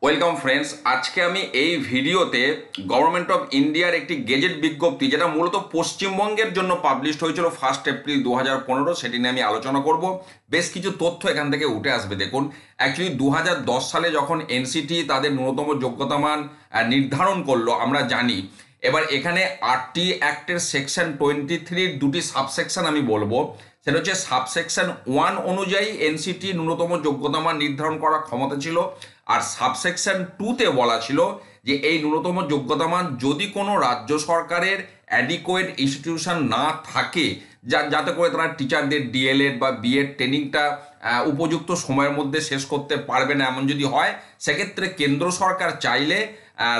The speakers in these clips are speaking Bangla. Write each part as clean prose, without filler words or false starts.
ওয়েলকাম ফ্রেন্ডস, আজকে আমি এই ভিডিওতে গভর্নমেন্ট অফ ইন্ডিয়ার একটি গেজেট বিজ্ঞপ্তি যেটা মূলত পশ্চিমবঙ্গের জন্য পাবলিশড হয়েছিল 1 এপ্রিল 2015, সেটি নিয়ে আমি আলোচনা করব। বেশ কিছু তথ্য এখান থেকে উঠে আসবে। দেখুন, অ্যাকচুয়ালি 2010 সালে যখন এনসিটি তাদের ন্যূনতম যোগ্যতা মান নির্ধারণ করলো আমরা জানি। এবার এখানে আরটি অ্যাক্টের সেকশন 23-র দুটি সাবসেকশন আমি বলবো। সেটা হচ্ছে সাবসেকশন 1 অনুযায়ী এনসিটি ন্যূনতম যোগ্যতা মান নির্ধারণ করার ক্ষমতা ছিল, আর সাবসেকশন 2-তে বলা ছিল যে এই ন্যূনতম যোগ্যতা মান যদি কোনো রাজ্য সরকারের অ্যাডিকোয়েট ইনস্টিটিউশন না থাকে, যাতে করে তারা টিচারদের ডিএলএড বা বিএড ট্রেনিংটা উপযুক্ত সময়ের মধ্যে শেষ করতে পারবে না, এমন যদি হয় সেক্ষেত্রে কেন্দ্র সরকার চাইলে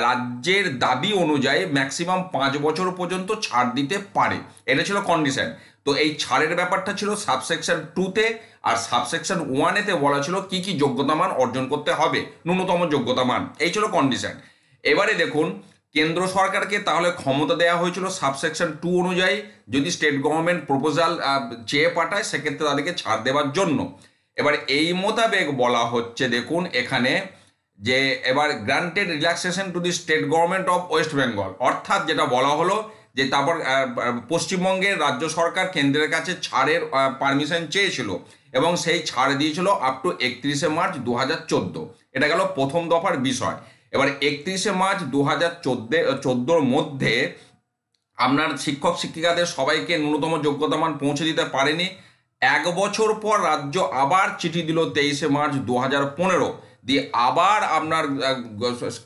রাজ্যের দাবি অনুযায়ী ম্যাক্সিমাম 5 বছর পর্যন্ত ছাড় দিতে পারে। এটা ছিল কন্ডিশন। তো এই ছাড়ের ব্যাপারটা ছিল সাবসেকশন 2-তে, আর সাবসেকশন 1-এতে বলা ছিল কি কি যোগ্যতা মান অর্জন করতে হবে, ন্যূনতম যোগ্যতা মান, এই ছিল কন্ডিশন। এবারে দেখুন, কেন্দ্র সরকারকে তাহলে ক্ষমতা দেওয়া হয়েছিল সাবসেকশন 2 অনুযায়ী যদি স্টেট গভর্নমেন্ট প্রপোজাল চেয়ে পাঠায় সেক্ষেত্রে তাদেরকে ছাড় দেওয়ার জন্য। এবার এই মোতাবেক বলা হচ্ছে, দেখুন এখানে যে এবার granted relaxation to the state government of West Bengal, অর্থাৎ যেটা বলা হলো যে তারপর পশ্চিমবঙ্গের রাজ্য সরকার কেন্দ্রের কাছে ছাড়ের পারমিশন চেয়েছিল এবং সেই ছাড় দিয়েছিল আপ টু 31শে মার্চ 2014। এটা গেল প্রথম দফার বিষয়। এবার 31শে মার্চ 2014 মধ্যে আপনার শিক্ষক শিক্ষিকাদের সবাইকে ন্যূনতম যোগ্যতা মান পৌঁছে দিতে পারেনি। 1 বছর পর রাজ্য আবার চিঠি দিল 23শে মার্চ 2015, দিয়ে আবার আপনার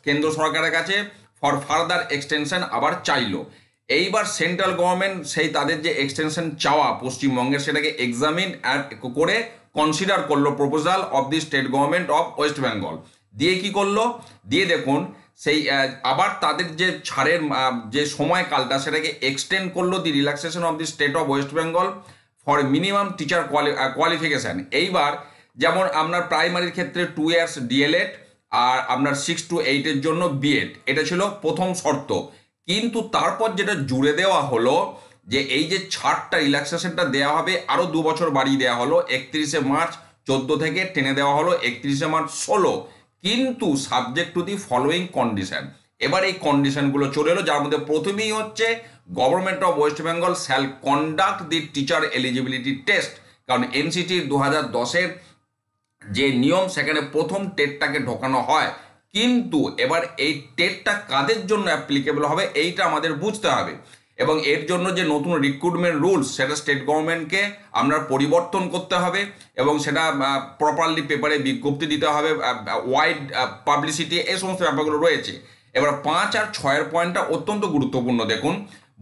কেন্দ্র সরকারের কাছে ফর ফার্দার এক্সটেনশন আবার চাইলো। এইবার সেন্ট্রাল গভর্নমেন্ট সেই তাদের যে এক্সটেনশন চাওয়া পশ্চিমবঙ্গের সেটাকে এক্সামিন করে কনসিডার করলো proposal of the state government of West Bengal, দিয়ে কি করলো, দিয়ে দেখুন সেই আবার তাদের যে ছাড়ের যে সময়কালটা সেটাকে এক্সটেন্ড করলো the relaxation of the state of West Bengal for minimum teacher qualification. এইবার যেমন আপনার প্রাইমারির ক্ষেত্রে 2 ইয়ার্স ডিএলএড আর আপনার 6 to 8-এর জন্য বিএড, এটা ছিল প্রথম শর্ত। কিন্তু তারপর যেটা জুড়ে দেওয়া হলো যে এই যে ছাড়টা রিল্যাক্সেশনটা দেওয়া হবে আরও 2 বছর বাড়িয়ে দেওয়া হলো, 31শে মার্চ 14 থেকে টেনে দেওয়া হলো 31শে মার্চ 16, কিন্তু subject to the following condition. এবার এই কন্ডিশনগুলো চলে এলো, যার মধ্যে প্রথমেই হচ্ছে government of West Bengal shall conduct the teacher eligibility test. কারণ এনসিটির 2010-এর যে নিয়ম সেখানে প্রথম টেটটাকে ঢোকানো হয়, কিন্তু এবার এই টেটটা কাদের জন্য অ্যাপ্লিকেবল হবে এইটা আমাদের বুঝতে হবে, এবং এর জন্য যে নতুন রিক্রুটমেন্ট রুলস সেটা স্টেট গভর্নমেন্টকে আপনার পরিবর্তন করতে হবে এবং সেটা প্রপারলি পেপারে বিজ্ঞপ্তি দিতে হবে, ওয়াইড পাবলিসিটি, এই সমস্ত ব্যাপারগুলো রয়েছে। এবার 5 আর 6-এর পয়েন্টটা অত্যন্ত গুরুত্বপূর্ণ। দেখুন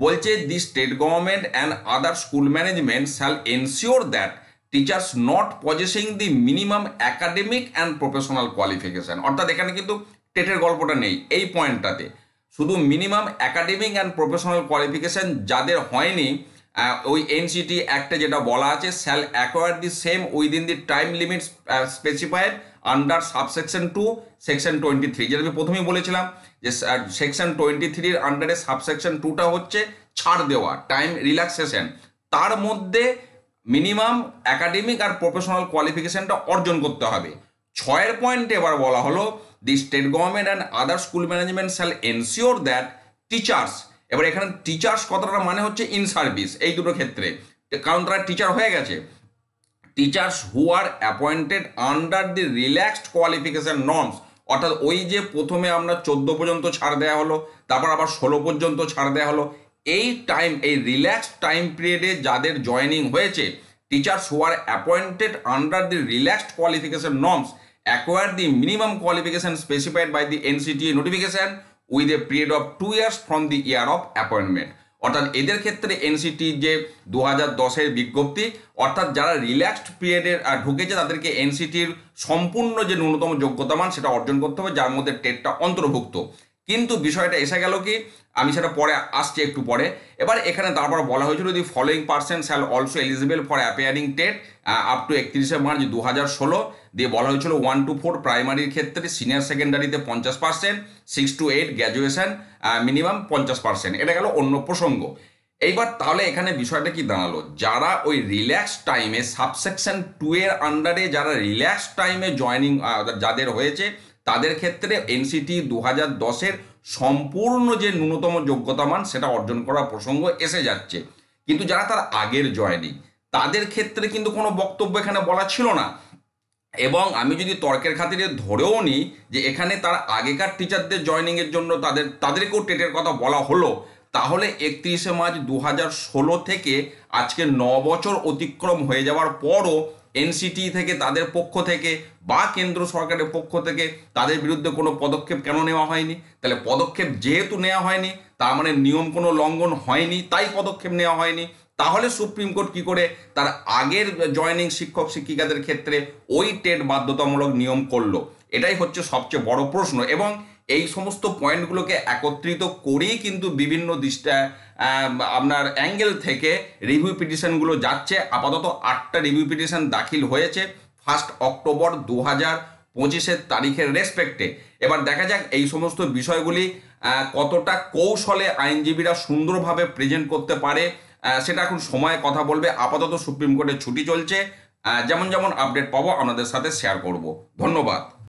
বলছে the state government and other school management shall ensure that teachers not possessing the minimum academic and professional qualification, অর্থাৎ এখানে কিন্তু টেটের গল্পটা নেই এই পয়েন্টটাতে, শুধু minimum academic and professional qualification যাদের হয়নি ওই এনসিটি অ্যাক্টে যেটা বলা আছে shall acquire the same within the time limit specified under subsection 2 section 23, যেটা আমি প্রথমেই বলেছিলাম যে সেকশন 23-র আন্ডারে সাবসেকশন 2টা হচ্ছে ছাড় দেওয়া, টাইম রিল্যাক্সেশন, তার মধ্যে মিনিমাম একাডেমিক আর প্রফেশনাল কোয়ালিফিকেশনটা অর্জন করতে হবে। 6-এর পয়েন্টে এবার বলা হলো the state government and other school management shall ensure that teachers, এবার এখানে টিচার্স কথাটা মানে হচ্ছে ইন সার্ভিস এই দুটো ক্ষেত্রে, কারণ তারা টিচার হয়ে গেছে। Teachers who are appointed under the relaxed qualification norms, অর্থাৎ ওই যে প্রথমে আমরা 14 পর্যন্ত ছাড় দেওয়া হলো, তারপর আবার 16 পর্যন্ত ছাড় দেওয়া হলো, এই টাইম এই রিল্যাক্সড টাইম পিরিয়ডে যাদের জয়েনিং হয়েছে, teachers who are appointed under the relaxed qualification norms acquire the minimum qualification specified by the NCTE notification with a period of 2 years from the year of appointment. অর্থাৎ এদের ক্ষেত্রে এনসিটি যে 2010-এর বিজ্ঞপ্তি, অর্থাৎ যারা রিল্যাক্সড পিরিয়ডে ঢুকেছে তাদেরকে এনসিটির সম্পূর্ণ যে ন্যূনতম যোগ্যতা মান সেটা অর্জন করতে হবে, যার মধ্যে টেটটা অন্তর্ভুক্ত। কিন্তু বিষয়টা এসে গেল কি, আমি সেটা পরে আসছি একটু পরে। এবার এখানে তারপর বলা হয়েছিল the following person shall also eligible for appearing TET up to 31শে মার্চ 2016, দিয়ে বলা হয়েছিল 1 to 4 প্রাইমারির ক্ষেত্রে, সিনিয়র সেকেন্ডারিতে 50%, 6 to 8 গ্র্যাজুয়েশন মিনিমাম 50%। এটা গেল অন্য প্রসঙ্গ। এইবার তাহলে এখানে বিষয়টা কি দাঁড়ালো, যারা ওই রিল্যাক্স টাইমে সাবসেকশন 2-এর আন্ডারে যারা রিল্যাক্স টাইমে জয়েনিং যাদের হয়েছে তাদের ক্ষেত্রে এনসিটি 2010-এর সম্পূর্ণ যে ন্যূনতম যোগ্যতা মান সেটা অর্জন করার প্রসঙ্গ এসে যাচ্ছে। কিন্তু যারা তার আগের জয়েনিং তাদের ক্ষেত্রে কিন্তু কোনো বক্তব্য এখানে বলা ছিল না। এবং আমি যদি তর্কের খাতিরে ধরেও নিই যে এখানে তার আগেকার টিচারদের জয়েনিংয়ের জন্য তাদেরকেও টেটের কথা বলা হলো, তাহলে 31শে মার্চ 2016 থেকে আজকে 9 বছর অতিক্রম হয়ে যাওয়ার পরও এনসিটি থেকে তাদের পক্ষ থেকে বা কেন্দ্র সরকারের পক্ষ থেকে তাদের বিরুদ্ধে কোনো পদক্ষেপ কেন নেওয়া হয়নি? তাহলে পদক্ষেপ যেহেতু নেওয়া হয়নি, তার মানে নিয়ম কোনো লঙ্ঘন হয়নি, তাই পদক্ষেপ নেওয়া হয়নি। তাহলে সুপ্রিম কোর্ট কি করে তার আগের জয়েনিং শিক্ষক শিক্ষিকাদের ক্ষেত্রে ওই টেট বাধ্যতামূলক নিয়ম করলো? এটাই হচ্ছে সবচেয়ে বড় প্রশ্ন। এবং এই সমস্ত পয়েন্টগুলোকে একত্রিত করেই কিন্তু বিভিন্ন আপনার অ্যাঙ্গেল থেকে রিভিউ পিটিশনগুলো যাচ্ছে। আপাতত 8টা রিভিউ পিটিশন দাখিল হয়েছে 1 অক্টোবর 2025-এর তারিখের রেসপেক্টে। এবার দেখা যাক এই সমস্ত বিষয়গুলি কতটা কৌশলে আইনজীবীরা সুন্দরভাবে প্রেজেন্ট করতে পারে, সেটা এখন সময় কথা বলবে। আপাতত সুপ্রিম কোর্টের ছুটি চলছে, যেমন যেমন আপডেট পাবো আপনাদের সাথে শেয়ার করব। ধন্যবাদ।